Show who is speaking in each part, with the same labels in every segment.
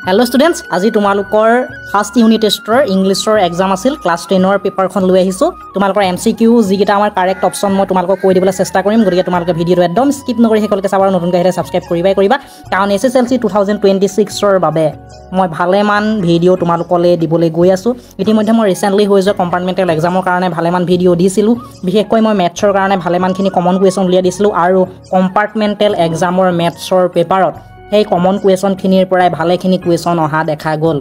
Speaker 1: Hello students, আজি তোমালোকৰ first unit টেষ্টৰ ইংলিছৰ এক্সাম আছিল ক্লাছ 10ৰ পেপাৰখন লৈ আহিছো তোমালোকৰ এমসিকিউ যিকিটা আমাৰ কাৰেক্ট অপচন মই তোমালোকক কৈ দিবলৈ চেষ্টা কৰিম গতিকে তোমালোকে ভিডিঅটো একদম স্কিপ নকৰি হেকলকে চাবৰ নতুন গাহিলে সাবস্ক্ৰাইব কৰিবা কাৰণ এছএছএলসি 2026ৰ বাবে মই ভালেমান ভিডিঅ তোমালোকলৈ দিবলৈ গৈ আছো ইতিমধ্যে মই ৰিসেন্টলি হৈ যোৱা কম্পাৰ্টমেন্টেল এক্সামৰ কাৰণে ভালেমান ভিডিঅ দিছিলো বিশেষকৈ মই মেথছৰ কাৰণে ভালেমানখিনি কমন কুৱেশ্যন উলিয়াই দিছিলো আৰু কম্পাৰ্টমেন্টেল এক্সামৰ মেথছৰ পেপাৰত এই কমন কুৱেশ্যন খিনিৰ পৰাই ভালেখিনি কুৱেশ্যন অহা দেখা গ'ল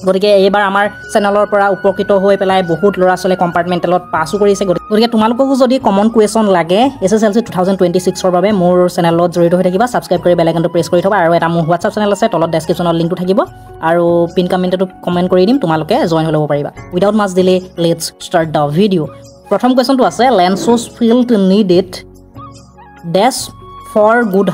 Speaker 1: গতিকে এইবাৰ আমাৰ চেনেলৰ পৰা উপকৃত হৈ পেলাই বহুত ল'ৰা ছোৱালী কম্পাৰ্টমেন্টেলত পাছো কৰিছে গতিকে তোমালোককো যদি কমন কুৱেশ্যন লাগে এছএছএলসি 2026ৰ বাবে মোৰ চেনেলত জড়িত হৈ থাকিবা সাবস্ক্ৰাইব কৰি বেল আইকনটো প্ৰেছ কৰি থবা আৰু এটা মোৰ হোৱাটছআপ চেনেল আছে তলত ডেসক্ৰিপচনত লিংকটো থাকিব আৰু পিন কমেন্টটো কমেন্ট কৰি দিম তোমালোকে জয়েন হৈ ল'ব পাৰিবা without much delay let's start the video প্ৰথম কুৱেশ্যনটো আছে lands field needed days for good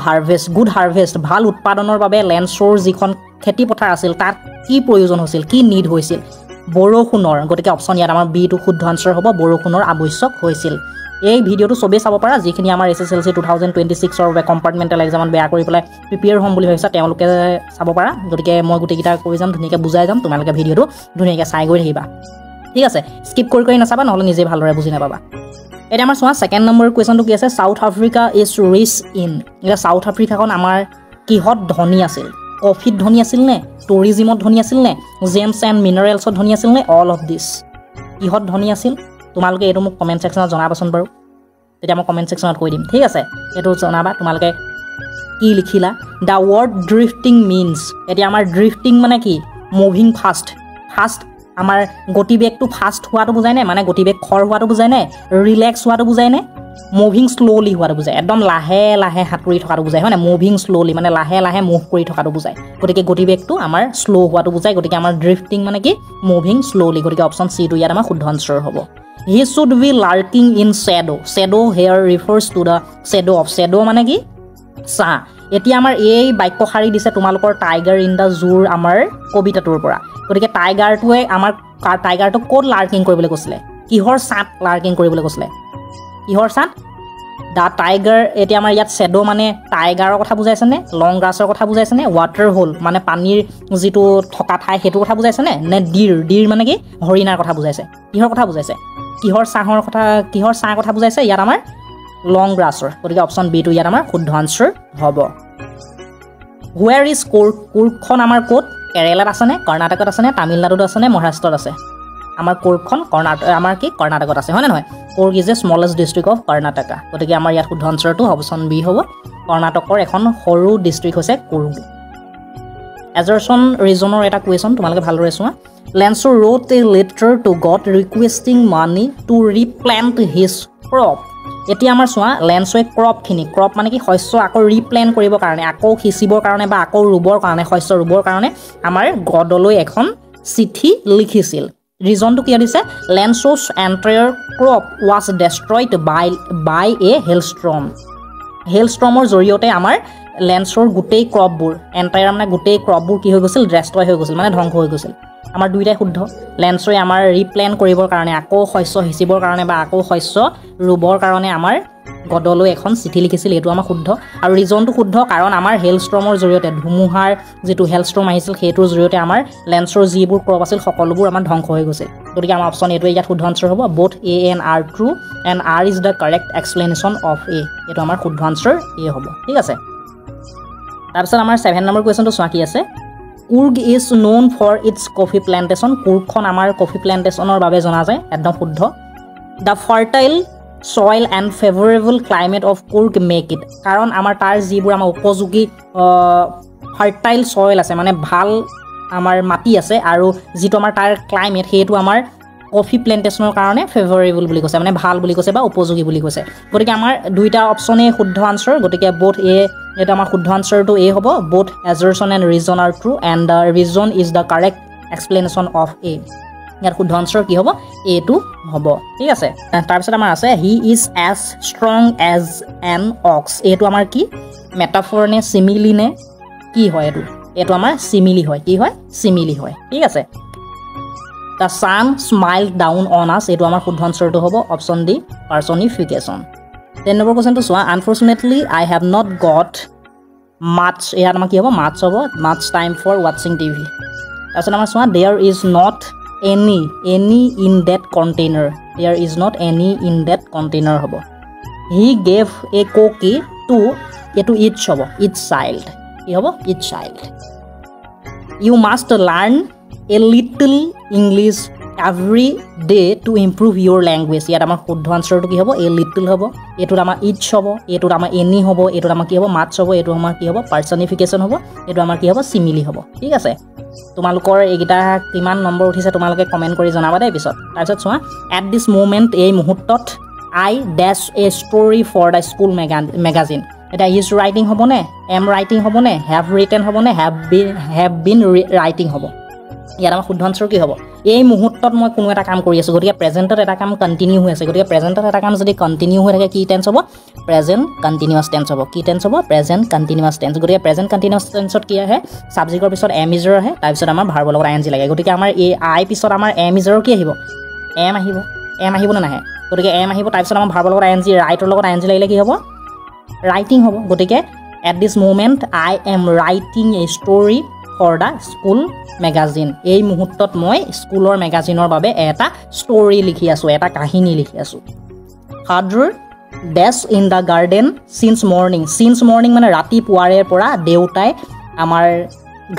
Speaker 1: harvest ভাল উৎপাদনৰ বাবে লেন্সৰ যিখন খেতি পথাৰ আছিল তাত কি প্ৰয়োজন হৈছিল কি নিড হৈছিল বৰষুণৰ গতিকে অপচন ইয়াত আমাৰ বি টো শুদ্ধ আনসাৰ হ'ব বৰষুণৰ আৱশ্যক হৈছিল এই ভিডিঅটো সবেই চাব পাৰা যিখিনি আমাৰ এছএছএলসি 2026ৰ বাবে কম্পাৰ্টমেন্টেল এক্সামত বেয়া কৰি পেলাই প্ৰিপেয়াৰ হ'ম বুলি ভাবিছা তেওঁলোকে চাব পাৰা গতিকে মই গোটেইকেইটা কৈ যাম ধুনীয়াকৈ বুজাই যাম তোমালোকে ভিডিঅটো ধুনীয়াকৈ চাই গৈ থাকিবা ঠিক আছে স্কিপ কৰি নাচাবা নহলে নিজে ভালদৰে বুজি নাপাবা এটা আমাৰ সোৱা সেকেন্ড নম্বৰ কুৱেশ্যনটো কি আছে South Africa is rich in এটা সাউথ আফ্ৰিকাখন আমাৰ কিহত ধনী আছিল কফিত ধনী আছিল নে টুৰিজমত ধনী আছিল নে জেমছ এণ্ড মিনাৰেলছত ধনী আছিল নে অল অফ দিস কিহত ধনী আছিল তোমালোকে এটো মোক কমেন্ট সেকশনত জনাবাচোন বাৰু তেতিয়া মই কমেন্ট সেকশনত কৈ দিম ঠিক আছে এটো জনাবা তোমালোকে কি লিখিলা দা ওয়ার্ড ড্ৰিফটিং মিন্স এতিয়া আমাৰ ড্ৰিফটিং মানে কি মুভিং ফাস্ট আমাৰ গতিবেগটো ফাস্ট হোৱাটো বুজায় নে মানে গতিবেগ খৰ হোৱাটো বুজায় নে ৰিলেক্স হোৱাটো বুজায় নে মুভিং স্লোলি হোৱাটো বুজায় একদম লাহে লাহে হাতুৰি থকাটো বুজায় হয় না মুভিং স্লোলি মানে লাহে লাহে মুভ কৰি থকাটো বুজায় গতিকে গতিবেগটো আমাৰ স্লো হোৱাটো বুজায় গতিকে আমাৰ ড্ৰিফটিং মানে কি মুভিং স্লোলি গতিকে অপচন সি টো ইয়াত আমাৰ শুদ্ধ আনসাৰ হ'ব he should be lurking in shadow here refers to the shadow মানে কি সা এতিয়া আমাৰ এই বাক্য শাৰী দিছে তোমালোকৰ টাইগাৰ ইন দা জুৰ আমাৰ কবিতাটোৰ পৰা গতিকে টাইগাৰটোৱে আমাৰ টাইগাৰটো কোড লাৰ্কিং কৰিবলৈ কৈছিলে কিহৰ সাত লাৰ্কিং কৰিবলৈ কৈছিলে কিহৰ সাত দা টাইগাৰ এতিয়া আমাৰ ইয়াত শ্যাডো মানে টাইগাৰৰ কথা বুজাইছে নে লং গ্ৰাছৰ কথা বুজাইছে নে ৱাটাৰ হোল মানে পানীৰ যিটো থকা ঠাই হেতু কথা বুজাইছে নে ডিৰ মানে কি হৰিণাৰ কথা বুজাইছে কিহৰ কথা বুজাইছে কিহৰ সাহ কথা বুজাইছে ইয়াত আমাৰ লং গ্ৰাছৰ গতিকে অপচন বি টো ইয়াত আমাৰ শুদ্ধ আনসাৰ হ'ব হুৱেৰ ইজ কুৰ্কখন আমাৰ ক'ত কেৰেলাত আছে নে কৰ্ণাটকত আছে নে তামিলনাডুত আছে নে মহাৰাষ্ট্ৰত আছে আমাৰ কুৰ্কখন কৰ্ণাটকত আছে হয় নে নহয় Coorg is a smallest district of Karnataka গতিকে আমাৰ ইয়াত শুদ্ধ আনসাৰটো অপচন বি হ'ব কৰ্ণাটকৰ এখন সৰু ডিস্ট্ৰিক্ট হৈছে কুৰ্ক এজাৰছন ৰিজনৰ এটা কুৱেশ্যন তোমালোকে ভালদৰে চোৱা লেন্সৰ wrote a letter to God requesting money to replant his crop এতিয়া আমাৰ চোৱা লেন্সৰ ক্ৰপ মানে কি শস্য আকৌ ৰিপ্লেন কৰিবৰ কাৰণে আকৌ সিঁচিবৰ কাৰণে বা আকৌ ৰুবৰ কাৰণে শস্য ৰুবৰ কাৰণে আমাৰ গডলৈ এখন চিঠি লিখিছিল ৰিজনটো কি দিছে লেন্সছ এণ্টায়াৰ ক্ৰপ ৱাজ ডেষ্ট্ৰয়ড বাই এ হেলষ্ট্ৰমৰ জৰিয়তে আমাৰ লেন্সৰ গোটেই ক্ৰপবোৰ এণ্টায়াৰ মানে গোটেই ক্ৰপবোৰ কি হৈ গৈছিল ডেষ্ট্ৰয় হৈ গৈছিল মানে ধ্বংস হৈ গৈছিল আমাৰ দুইটাই শুদ্ধ লেন্সৰে আমাৰ ৰিপ্লেন কৰিবৰ কাৰণে আকৌ শস্য সিঁচিবৰ কাৰণে বা আকৌ শস্য ৰুবৰ কাৰণে আমাৰ গডলৈ এখন চিঠি লিখিছিল এইটো আমাৰ শুদ্ধ আৰু ৰিজনটো শুদ্ধ কাৰণ আমাৰ হেলষ্ট্ৰমৰ জৰিয়তে ধুমুহাৰ যিটো হেলষ্ট্ৰম আহিছিল সেইটোৰ জৰিয়তে আমাৰ লেন্সৰ যিবোৰ ক্ৰপ আছিল সকলোবোৰ আমাৰ ধ্বংস হৈ গৈছিল গতিকে আমাৰ অপচন এইটোৱে ইয়াত শুদ্ধ আনসাৰ হ'ব both A and R true and R is the correct explanation of A এইটো আমাৰ শুদ্ধ আনসাৰ এ হ'ব ঠিক আছে তাৰপিছত আমাৰ 7 নম্বৰ কুৱেশ্যনটো চোৱা কি আছে Coorg is known for its coffee plantation কুৰ্গখন আমাৰ কফি প্লেণ্টেশ্যনৰ বাবে জনা যায় একদম শুদ্ধ the fertile soil and favorable climate of Kurg make it কাৰণ আমাৰ তাৰ যিবোৰ আমাৰ উপযোগী ফাৰ্টাইল soil আছে মানে ভাল আমাৰ মাটি আছে আৰু যিটো আমাৰ তাৰ ক্লাইমেট সেইটো আমাৰ কফি প্লেণ্টেশ্যনৰ কাৰণে ফেভৰেবল বুলি কৈছে মানে ভাল বুলি কৈছে বা উপযোগী বুলি কৈছে গতিকে আমাৰ দুইটা অপচনে শুদ্ধ আনসাৰ গতিকে বোথ এ এটা আমাৰ শুদ্ধ আনসাৰটো এ হ'ব both assertion and reason are true and the reason is the correct explanation of A ইয়াৰ শুদ্ধ আনসাৰ কি হ'ব এটো হ'ব ঠিক আছে তাৰপিছত আমাৰ আছে he is as strong as an ox এইটো আমাৰ কি মেটাফৰ নে সিমিলি নে কি হয় এইটো আমাৰ সিমিলি হয় কি হয় সিমিলি হয় ঠিক আছে the sun smiled down on us এইটো আমাৰ শুদ্ধ আনসাৰটো হ'ব অপচন ডি পাৰ্চনিফিকেশ্যন 10 নম্বৰ কুৱেশ্যনটো চোৱা unfortunately I have not got much ইয়াত আমাৰ কি হ'ব much হ'ব much time for watching TV তাৰপিছত আমাৰ চোৱা there is not any in that container there is not any in that container হ'ব he gave a cookie to each হ'ব each child কি হ'ব each child you must learn a little English every day to improve your language ইয়াত আমাৰ শুদ্ধ আনসাৰটো কি হ'ব a little হ'ব এটোত আমাৰ each হ'ব এটোত আমাৰ any হ'ব এটোত আমাৰ কি হ'ব much হ'ব এটো আমাৰ কি হ'ব personification হ'ব এটো আমাৰ কি হ'ব simile হ'ব ঠিক আছে তোমালোকৰ এইগিটা কিমান নম্বৰ উঠিছে তোমালোকে কমেন্ট কৰি জনাবা দেই পিছত তাৰপিছত চোৱা at this moment এই মুহূৰ্তত I dash a story for the school magazine এটা is writing হ'ব নে am writing হ'ব নে have written হ'ব নে have been writing হ'ব ইয়াৰ আমাৰ শুদ্ধ আনসাৰ কি হ'ব এই মুহূৰ্তত মই কোনো এটা কাম কৰি আছো গতিকে প্ৰেজেন্টত এটা কাম কন্টিনিউ হৈ আছে গতিকে প্ৰেজেন্টত এটা কাম যদি কন্টিনিউ হৈ থাকে কি টেন্স হ'ব প্ৰেজেন্ট কন্টিনিউয়াস টেন্স হ'ব কি টেন্স হ'ব প্ৰেজেন্ট কন্টিনিউয়াস টেন্স গতিকে প্ৰেজেন্ট কন্টিনিউয়াস টেন্সত কি আহে সাবজেক্টৰ পিছত am is আহে তাৰ পিছত আমাৰ ভাৰ্বৰ লগত ing লাগে গতিকে আমাৰ এই I পিছত আমাৰ am is কি আহিব am আহিব না নাহে গতিকে am আহিব তাৰ পিছত আমাৰ ভাৰ্বৰ লগত ing ৰাইটৰ লগত ing লাগিলে কি হ'ব writing হ'ব গতিকে at this moment I am writing a story for the school magazine এই মুহূৰ্তত মই স্কুলৰ মেগাজিনৰ বাবে এটা ষ্টৰী লিখি আছো এটা কাহিনী লিখি আছো father dash in the garden since morning মানে ৰাতিপুৱাৰে পৰা দেউতাই আমাৰ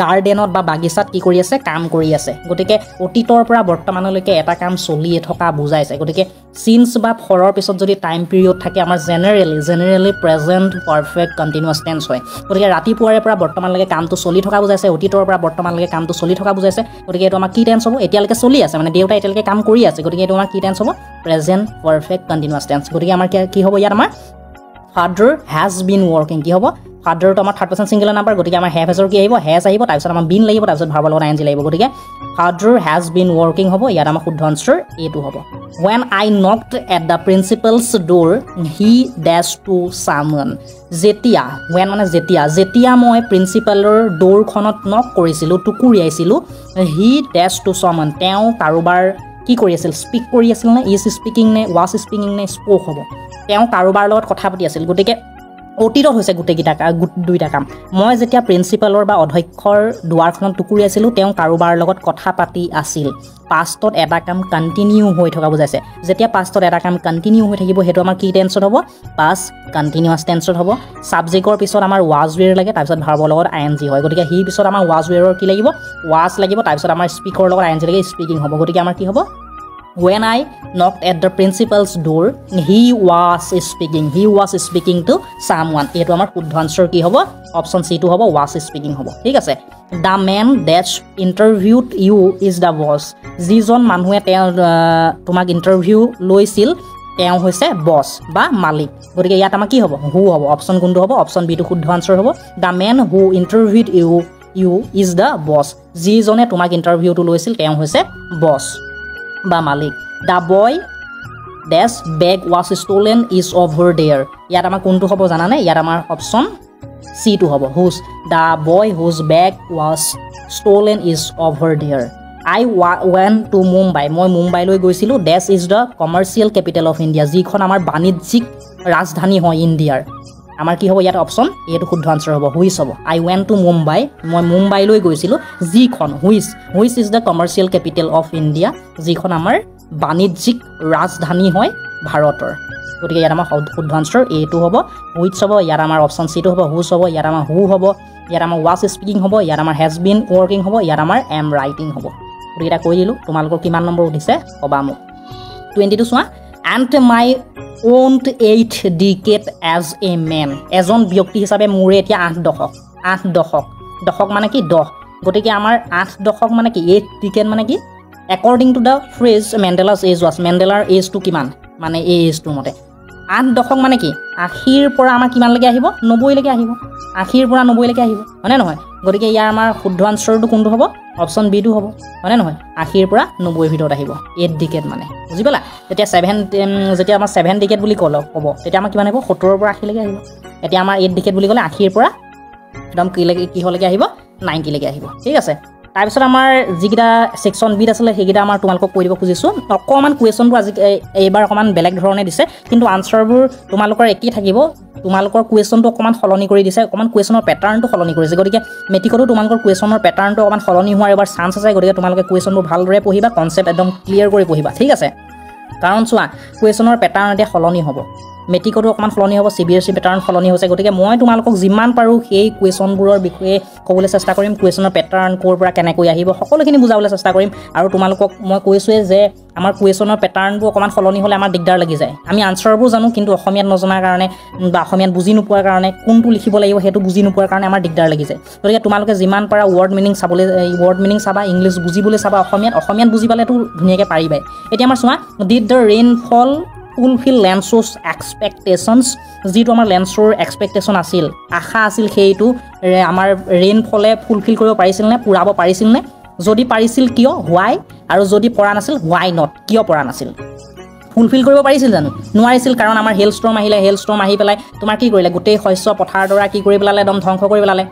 Speaker 1: গাৰ্ডেনত বা বাগিচাত কি কৰি আছে কাম কৰি আছে গতিকে অতীতৰ পৰা বৰ্তমানলৈকে এটা কাম চলি থকা বুজাইছে গতিকে since বা ফৰৰ পিছত যদি টাইম পিৰিয়ড থাকে আমাৰ generally present perfect continuous tense হয় গতিকে ৰাতিপুৱাৰে পৰা বৰ্তমানলৈকে কামটো চলি থকা বুজাইছে অতীতৰ পৰা বৰ্তমানলৈকে কামটো চলি থকা বুজাইছে গতিকে এটো আমাৰ কি টেন্স হ'ব এতিয়ালৈকে চলি আছে মানে দেউতাই এতিয়ালৈকে কাম কৰি আছে গতিকে এটো আমাৰ কি টেন্স হ'ব প্ৰেজেন্ট পাৰফেক্ট কন্টিনিউয়াস টেন্স গতিকে আমাৰ কি হ'ব ইয়াত আমাৰ father has been working কি হ'ব father to আমাৰ থাৰ্ড পাৰসন সিঙ্গুলাৰ নাম্বাৰ গতিকে আমাৰ have কি আহিব has আহিব তাৰ পিছত আমাৰ been লাগিব তাৰ পিছত ভাৰ্বৰ লগত ing লাগিব গতিকে father has been working হ'ব ইয়াত আমাৰ শুদ্ধ আনসাৰ এটো হ'ব when I knocked at the principal's door he dashed to someone যেতিয়া when মানে যেতিয়া মই প্ৰিন্সিপালৰ ডোৰখনত নক কৰিছিলো টুকুৰিয়াইছিলো he dashed to someone তেওঁ কাৰোবাৰ কি কৰি আছিল স্পিক কৰি আছিল নে is speaking নে was speaking নে spoke হ'ব তেওঁ কাৰোবাৰ লগত কথা পাতি আছিল গতিকে অতীত হৈছে গুটেকিটা দুইটা কাম মই যেতিয়া প্ৰিন্সিপালৰ বা অধ্যক্ষৰ দুৱাৰখনত টুকুৰি আছিলো তেওঁ কাৰোবাৰ লগত কথা পাতি আছিল পাষ্টত এটা কাম কন্টিনিউ হৈ থকা বুজাইছে যেতিয়া পাষ্টত এটা কাম কন্টিনিউ হৈ থাকিব হেতু আমাৰ কি টেন্সত হ'ব পাষ্ট কন্টিনিউয়াস টেন্সত হ'ব সাবজেক্টৰ পিছত আমাৰ was were লাগে তাৰ পিছত ভাৰ্বৰ লগত ing হয় গতিকে হি পিছত আমাৰ was were কি লাগিব was লাগিব তাৰ পিছত আমাৰ স্পিকৰ লগত ing লাগে স্পিকিং হ'ব গতিকে আমাৰ কি হ'ব when I knocked at the principal's door he was speaking to someone এটো আমাৰ শুদ্ধ আনসাৰ কি হ'ব অপচন সি টো হ'ব was speaking হ'ব ঠিক আছে the man that interviewed you is the boss যিজন মানুহে তোমাক ইন্টাৰভিউ লৈছিল তেওঁ হৈছে বস বা মালিক গতিকে ইয়াত আমাৰ কি হ'ব who হ'ব অপচন কোনটো হ'ব অপচন বি টো শুদ্ধ আনসাৰ হ'ব the man who interviewed you is the boss যিজনে তোমাক ইন্টাৰভিউটো লৈছিল তেওঁ হৈছে বস বা মালিক the boy dash bag was stolen is over there ইয়াত আমাৰ কোনটো হ'ব জানা নে ইয়াত আমাৰ অপচন সি টো হ'ব the boy whose bag was stolen is over there I went to Mumbai মই মুম্বাইলৈ গৈছিলো dash is the commercial capital of India যিখন আমাৰ বাণিজ্যিক ৰাজধানী হয় ইণ্ডিয়াৰ আমাৰ কি হ'ব ইয়াত অপচন এটো শুদ্ধ আনসাৰ হ'ব which হ'ব I went to Mumbai মই মুম্বাইলৈ গৈছিলো যিখন which is the commercial capital of India যিখন আমাৰ বাণিজ্যিক ৰাজধানী হয় ভাৰতৰ গতিকে ইয়াত আমাৰ শুদ্ধ আনসাৰ এটো হ'ব which হ'ব ইয়াত আমাৰ অপচন সি টো হ'ব whose হ'ব ইয়াত আমাৰ who হ'ব ইয়াত আমাৰ was speaking হ'ব ইয়াত আমাৰ has been working হ'ব ইয়াত আমাৰ am writing হ'ব গতিকে এটা কৈ দিলো তোমালোকৰ কিমান নম্বৰ উঠিছে কবা মোক 22 চোৱা and my owned 8 decade as a man এজন ব্যক্তি হিচাপে মোৰ এতিয়া 8 দশক মানে কি 10 গতিকে আমাৰ 8 দশক মানে কি 8 decade মানে কি according to the phrase Mandela's age was Mandela's age to কিমান মানে এই age টো মতে 8 দশক মানে কি 80 ৰ পৰা আমাৰ কিমান লৈকে আহিব 90 লৈকে আহিব 80 ৰ পৰা 90 লৈকে আহিব মানে নহয় গতিকে ইয়াৰ আমাৰ শুদ্ধ আনসাৰটো কোনটো হ'ব অপচন বি টো হ'ব মানে নহয় 80 ৰ পৰা 90 ৰ ভিতৰত আহিব 8 ডিকেড মানে বুজি পালা তেতিয়া 7 যেতিয়া আমাৰ 7 ডিকেড বুলি ক'ব তেতিয়া আমাৰ কিমান আহিব 70 ৰ পৰা 80 লৈকে আহিব এতিয়া আমাৰ 8 ডিকেড বুলি ক'লে 80 ৰ পৰা একদম কি হলৈকে আহিব 90 লৈকে আহিব ঠিক আছে তাৰপিছত আমাৰ যিকেইটা ছেকশ্যন বিত আছিলে সেইকেইটা আমাৰ তোমালোকক কৈ দিব খুজিছোঁ অকণমান কুৱেশ্যনবোৰ আজি এইবাৰ অকণমান বেলেগ ধৰণে দিছে কিন্তু আনচাৰবোৰ তোমালোকৰ একেই থাকিব তোমালোকৰ কুৱেশ্যনটো অকণমান সলনি কৰি দিছে অকণমান কুৱেশ্যনৰ পেটাৰ্ণটো সলনি কৰিছে গতিকে মেট্ৰিকতো তোমালোকৰ কুৱেশ্যনৰ পেটাৰ্ণটো অকণমান সলনি হোৱাৰ এবাৰ চান্স আছে গতিকে তোমালোকে কুৱেশ্যনবোৰ ভালদৰে পঢ়িবা কনচেপ্ট একদম ক্লিয়াৰ কৰি পঢ়িবা ঠিক আছে কাৰণ চোৱা কুৱেশ্যনৰ পেটাৰ্ণ এতিয়া সলনি হ'ব মেট্ৰিকতো অকণমান সলনি হ'ব CBSE পেটাৰ্ণ সলনি হৈছে গতিকে মই তোমালোকক যিমান পাৰোঁ সেই কুৱেশ্যনবোৰৰ বিষয়ে ক'বলৈ চেষ্টা কৰিম কুৱেশ্যনৰ পেটাৰ্ণ ক'ৰ পৰা কেনেকৈ আহিব সকলোখিনি বুজাবলৈ চেষ্টা কৰিম আৰু তোমালোকক মই কৈছোঁৱে যে আমাৰ কুৱেশ্যনৰ পেটাৰ্ণবোৰ অকণমান সলনি হ'লে আমাৰ দিগদাৰ লাগি যায় আমি আনচাৰবোৰ জানো কিন্তু অসমীয়াত নজনাৰ কাৰণে বা অসমীয়াত বুজি নোপোৱাৰ কাৰণে কোনটো লিখিব লাগিব সেইটো বুজি নোপোৱাৰ কাৰণে আমাৰ দিগদাৰ লাগি যায় গতিকে তোমালোকে যিমান পাৰা ৱৰ্ড মিনিং চাবা ইংলিছ বুজিবলৈ চাবা অসমীয়াত বুজি পালেতো ধুনীয়াকৈ পাৰিবাই এতিয়া আমাৰ চোৱা ডিড দ্য ৰেইনফল ফুলফিল লেন্সোৰ এক্সপেক্টেশ্যনছ যিটো আমাৰ লেন্সোৰ এক্সপেক্টেশ্যন আছিল আশা আছিল সেইটো আমাৰ ৰেইনফলে ফুলফিল কৰিব পাৰিছিল নে পূৰাব পাৰিছিল নে যদি পাৰিছিল কিয় হোৱাই আৰু যদি পৰা নাছিল হোৱাই নট কিয় পৰা নাছিল ফুলফিল কৰিব পাৰিছিল জানো নোৱাৰিছিল কাৰণ আমাৰ হেল ষ্টৰ্ম আহি পেলাই তোমাৰ কি কৰিলে গোটেই শস্য পথাৰ দৰা কি কৰি পেলালে একদম ধ্বংস কৰি পেলালে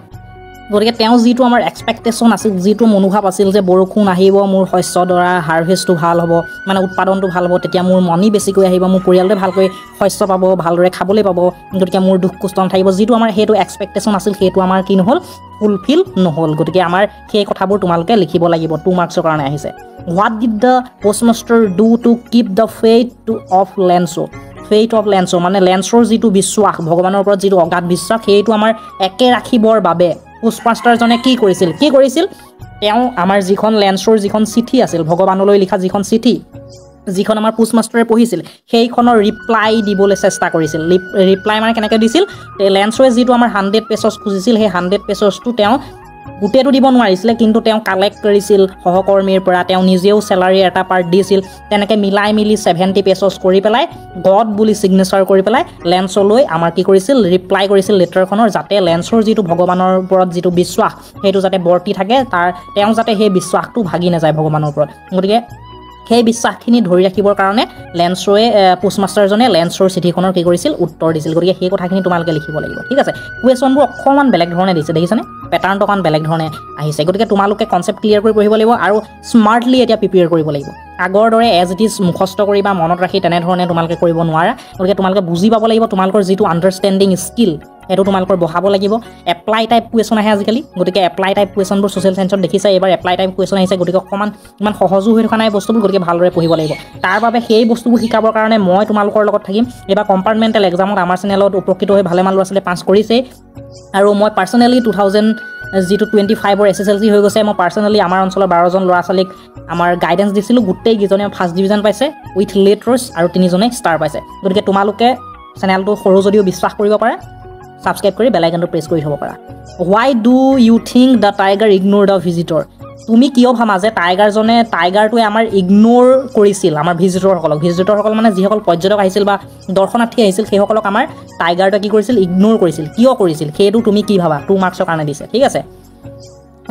Speaker 1: গতিকে তেওঁ যিটো আমাৰ এক্সপেক্টেশ্যন আছিল যিটো মনোভাৱ আছিল যে বৰষুণ আহিব মোৰ শস্য দৰা হাৰ্ভেষ্টটো ভাল হ'ব মানে উৎপাদনটো ভাল হ'ব তেতিয়া মোৰ মনি বেছিকৈ আহিব মোৰ পৰিয়ালটোৱে ভালকৈ শস্য পাব ভালদৰে খাবলৈ পাব গতিকে মোৰ দুখ কষ্ট নাথাকিব যিটো আমাৰ সেইটো এক্সপেক্টেশ্যন আছিল সেইটো আমাৰ কি নহ'ল ফুলফিল নহ'ল গতিকে আমাৰ সেই কথাবোৰ তোমালোকে লিখিব লাগিব 2 মাৰ্কছৰ কাৰণে আহিছে what did the postmaster do to keep the faith of Lencho মানে লেন্সৰ যিটো বিশ্বাস ভগৱানৰ ওপৰত যিটো অগাধ বিশ্বাস সেইটো আমাৰ একে ৰাখিবৰ বাবে পোষ্টমাষ্টাৰজনে কি কৰিছিল তেওঁ আমাৰ যিখন লেন্সৰ যিখন চিঠি আছিল ভগৱানলৈ লিখা যিখন চিঠি যিখন আমাৰ পোষ্টমাষ্টাৰে পঢ়িছিল সেইখনৰ ৰিপ্লাই দিবলৈ চেষ্টা কৰিছিল ৰিপ্লাই মানে কেনেকৈ দিছিল লেন্সৰে যিটো আমাৰ 100 পেজছ খুজিছিল সেই 100 পেজছটো তেওঁ গোটেইটো দিব নোৱাৰিছিলে কিন্তু তেওঁ কালেক্ট কৰিছিল সহকৰ্মীৰ পৰা তেওঁ নিজেও চেলাৰী এটা পাৰ্ট দিছিল তেনেকৈ মিলাই মিলি 70 পেজছ কৰি পেলাই গড বুলি ছিগনেচাৰ কৰি পেলাই লেন্সলৈ আমাৰ কি কৰিছিল ৰিপ্লাই কৰিছিল লেটাৰখনৰ যাতে লেন্সৰ যিটো ভগৱানৰ ওপৰত যিটো বিশ্বাস সেইটো যাতে বৰ্তি থাকে তেওঁ যাতে সেই বিশ্বাসটো ভাগি নাযায় ভগৱানৰ ওপৰত গতিকে সেই বিশ্বাসখিনি ধৰি ৰাখিবৰ কাৰণে লেন্সৰে পোষ্টমাষ্টাৰজনে লেন্সৰ চিঠিখনৰ কি কৰিছিল উত্তৰ দিছিল গতিকে সেই কথাখিনি তোমালোকে লিখিব লাগিব ঠিক আছে কুৱেশ্যনবোৰ অকণমান বেলেগ ধৰণে দিছে দেখিছানে পেটাৰ্ণটো অকণমান বেলেগ ধৰণে আহিছে গতিকে তোমালোকে কনচেপ্ট ক্লিয়াৰ কৰি পঢ়িব লাগিব আৰু স্মাৰ্টলি এতিয়া প্ৰিপেয়াৰ কৰিব লাগিব আগৰ দৰে এজ ইট ইজ মুখস্থ কৰি বা মনত ৰাখি তেনেধৰণে তোমালোকে কৰিব নোৱাৰা গতিকে তোমালোকে বুজি পাব লাগিব তোমালোকৰ যিটো আণ্ডাৰষ্টেণ্ডিং স্কিল সেইটো তোমালোকৰ বঢ়াব লাগিব এপ্লাই টাইপ কুৱেশ্যন আহে আজিকালি গতিকে এপ্লাই টাইপ কুৱেশ্যনবোৰ ছ'চিয়েল চায়েন্সত দেখিছা এইবাৰ এপ্লাই টাইপ কুৱেশ্যন আহিছে গতিকে অকণমান ইমান সহজো হৈ থকা নাই বস্তুবোৰ গতিকে ভালদৰে পঢ়িব লাগিব তাৰ বাবে সেই বস্তুবোৰ শিকাবৰ কাৰণে মই তোমালোকৰ লগত থাকিম এইবাৰ কম্পাৰ্টমেণ্টেল এক্সামত আমাৰ চেনেলত উপকৃত হৈ ভালেমান ল'ৰা ছোৱালীয়ে পাছ কৰিছেই আৰু মই পাৰ্চনেলি 2025ৰ SSLC হৈ গৈছে মই পাৰ্চনেলি আমাৰ অঞ্চলৰ 12জন ল'ৰা ছোৱালীক আমাৰ গাইডেঞ্চ দিছিলোঁ গোটেইকেইজনে ফাৰ্ষ্ট ডিভিজন পাইছে উইথ লেটাৰ্ছ আৰু 3জনে ষ্টাৰ পাইছে গতিকে তোমালোকে চেনেলটো সৰু যদিও বিশ্বাস কৰিব পাৰা সাবস্ক্ৰাইব কৰি বেল আইকনটো প্ৰেছ কৰি থ'ব পাৰা why do you think the tiger ignore the visitor তুমি কিয় ভাবা যে টাইগাৰটোৱে আমাৰ ইগনোৰ কৰিছিল আমাৰ ভিজিটৰসকল মানে যিসকল পৰ্যটক আহিছিল বা দৰ্শনাৰ্থী আহিছিল সেইসকলক আমাৰ টাইগাৰটোৱে কি কৰিছিল ইগনোৰ কৰিছিল কিয় কৰিছিল সেইটো তুমি কি ভাবা 2 মাৰ্কছৰ কাৰণে দিছে ঠিক আছে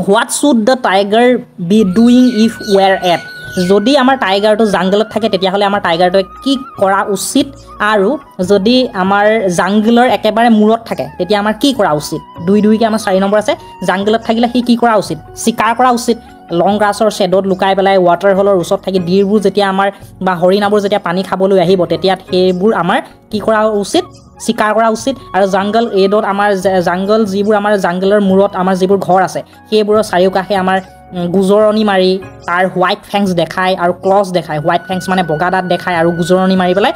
Speaker 1: what should the tiger be doing if were at যদি আমাৰ টাইগাৰটো জাংগলত থাকে তেতিয়াহ'লে আমাৰ টাইগাৰটোৱে কি কৰা উচিত আৰু যদি আমাৰ জাংগলৰ একেবাৰে মূৰত থাকে তেতিয়া আমাৰ কি কৰা উচিত দুইকে আমাৰ 4 নম্বৰ আছে জাংগলত থাকিলে কি কৰা উচিত চিকাৰ কৰা উচিত লং গ্ৰাছৰ শ্বেডত লুকাই পেলাই ৱাটাৰ হলৰ ওচৰত থাকি ডিৰবোৰ যেতিয়া আমাৰ বা হৰিণাবোৰ যেতিয়া পানী খাবলৈ আহিব তেতিয়া সেইবোৰ আমাৰ কি কৰা উচিত চিকাৰ কৰা উচিত আৰু জাংগল এডত আমাৰ জাংগল যিবোৰ আমাৰ জাংগলৰ মূৰত আমাৰ যিবোৰ ঘৰ আছে সেইবোৰৰ চাৰিওকাষে আমাৰ গুজৰণি মাৰি তাৰ হোৱাইট ফেংছ দেখায় আৰু ক্লজ দেখায় হোৱাইট ফেংছ মানে বগা দাঁত দেখায় আৰু গুজৰণি মাৰি পেলাই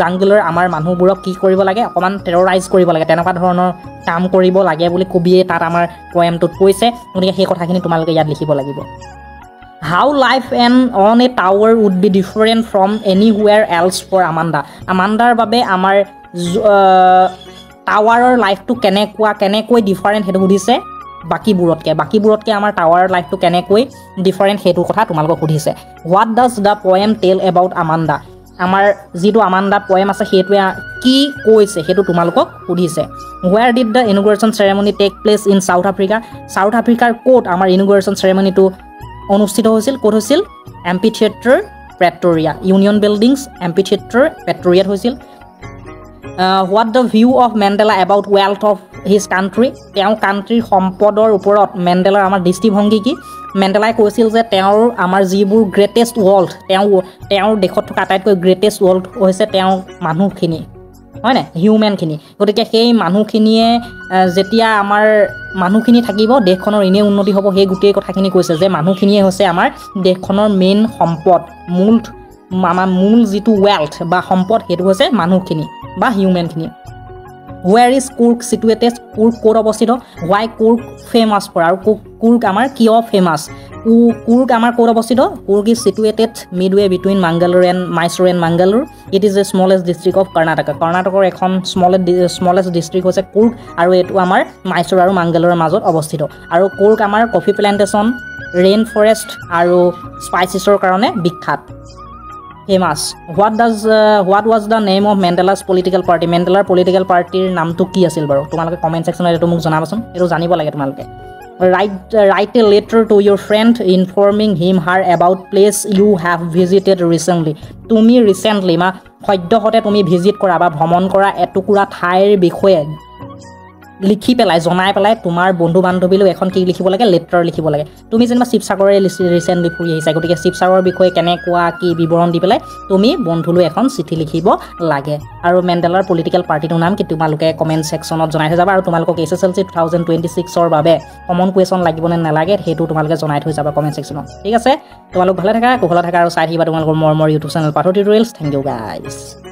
Speaker 1: জাংগলৰ আমাৰ মানুহবোৰক কি কৰিব লাগে অকণমান টেৰৰাইজ কৰিব লাগে তেনেকুৱা ধৰণৰ কাম কৰিব লাগে বুলি কবিয়ে তাত আমাৰ পয়েমটোত কৈছে গতিকে সেই কথাখিনি তোমালোকে ইয়াত লিখিব লাগিব How life on a tower would be different from anywhere else for Amandaৰ বাবে আমাৰ টাৱাৰৰ লাইফটো কেনেকৈ ডিফাৰেণ্ট সেইটো সুধিছে বাকীবোৰতকৈ আমাৰ টাৱাৰৰ লাইফটো কেনেকৈ ডিফাৰেণ্ট সেইটো কথা তোমালোকক সুধিছে হোৱাট ডাজ দ্য পয়েম টেল এবাউট আমাণ্ডা আমাৰ যিটো আমাণ্ডা পয়েম আছে সেইটোৱে কি কৈছে সেইটো তোমালোকক সুধিছে where did the inauguration ceremony take place in South আফ্ৰিকাৰ ক'ত আমাৰ ইনগুৰেশ্যন চেৰেমনিটো অনুষ্ঠিত হৈছিল ক'ত হৈছিল amphitheatre Pretoria Union Buildings amphitheatre প্ৰেটৰিয়াত হৈছিল what the view of Mandela about wealth of his country তেওঁ কাণ্ট্ৰিৰ সম্পদৰ ওপৰত মেণ্ডেলাৰ আমাৰ দৃষ্টিভংগী কি মেণ্ডেলাই কৈছিল যে তেওঁৰ আমাৰ যিবোৰ গ্ৰেটেষ্ট ৱৰ্ল্ড তেওঁৰ দেশত থকা আটাইতকৈ গ্ৰেটেষ্ট ৱৰ্ল্ড হৈছে তেওঁ মানুহখিনি হয় নাই হিউমেনখিনি গতিকে সেই মানুহখিনিয়ে যেতিয়া আমাৰ মানুহখিনি থাকিব দেশখনৰ এনেই উন্নতি হ'ব সেই গোটেই কথাখিনি কৈছে যে মানুহখিনিয়ে হৈছে আমাৰ দেশখনৰ মেইন সম্পদ আমাৰ মূল যিটো ৱেল্থ বা সম্পদ সেইটো হৈছে মানুহখিনি বা হিউমেনখিনি ৱেৰ ইজ কুৰ্ক চিটুৱেটেড কুৰ্ক ক'ত অৱস্থিত হোৱাই কুৰ্ক ফেমাছ ফৰ আৰু কুৰ্ক আমাৰ কিয় ফেমাছ কুৰ্ক আমাৰ ক'ত অৱস্থিত Coorg is situated midway between Mangalore and Mysore and Mangalore it is a smallest district of কৰ্ণাটকৰ এখন স্মলেষ্ট ডিষ্ট্ৰিক্ট হৈছে কুৰ্ক আৰু এইটো আমাৰ মাইচুৰ আৰু মাংগালোৰৰ মাজত অৱস্থিত আৰু কুৰ্ক আমাৰ কফি প্লেণ্টেশ্যন ৰেইন ফৰেষ্ট আৰু স্পাইচিছৰ কাৰণে বিখ্যাত famous what was the name of Mandela's political party মেণ্ডেলাৰ পলিটিকেল পাৰ্টিৰ নামটো কি আছিল বাৰু তোমালোকে কমেণ্ট ছেকশ্যনত এইটো মোক জনাবাচোন এইটো জানিব লাগে তোমালোকে write a letter to your friend informing him her about place you have visited recently তুমি ৰিচেণ্টলি সদ্যহতে তুমি ভিজিট কৰা বা ভ্ৰমণ কৰা এটুকুৰা ঠাইৰ বিষয়ে লিখি পেলাই জনাই পেলাই তোমাৰ বন্ধু বান্ধৱীলৈ এখন কি লিখিব লাগে লেটাৰ লিখিব লাগে তুমি যেনিবা শিৱসাগৰে ৰিচেণ্টলি ফুৰি আহিছা গতিকে শিৱসাগৰৰ বিষয়ে কেনেকুৱা কি বিৱৰণ দি পেলাই তুমি বন্ধুলৈ এখন চিঠি লিখিব লাগে আৰু মেণ্ডেলাৰ পলিটিকেল পাৰ্টিটোৰ নাম কি তোমালোকে কমেণ্ট ছেকশ্যনত জনাই থৈ যাবা আৰু তোমালোকক SSLC 2026ৰ বাবে কমন কুৱেশ্যন লাগিব নে নালাগে সেইটো তোমালোকে জনাই থৈ যাবা কমেণ্ট ছেকশ্যনত ঠিক আছে তোমালোক ভালে থাকা কুশলে থাকা আৰু চাই থাকিবা তোমালোকৰ মৰমৰ YouTube channel Parth tutorials thank you guys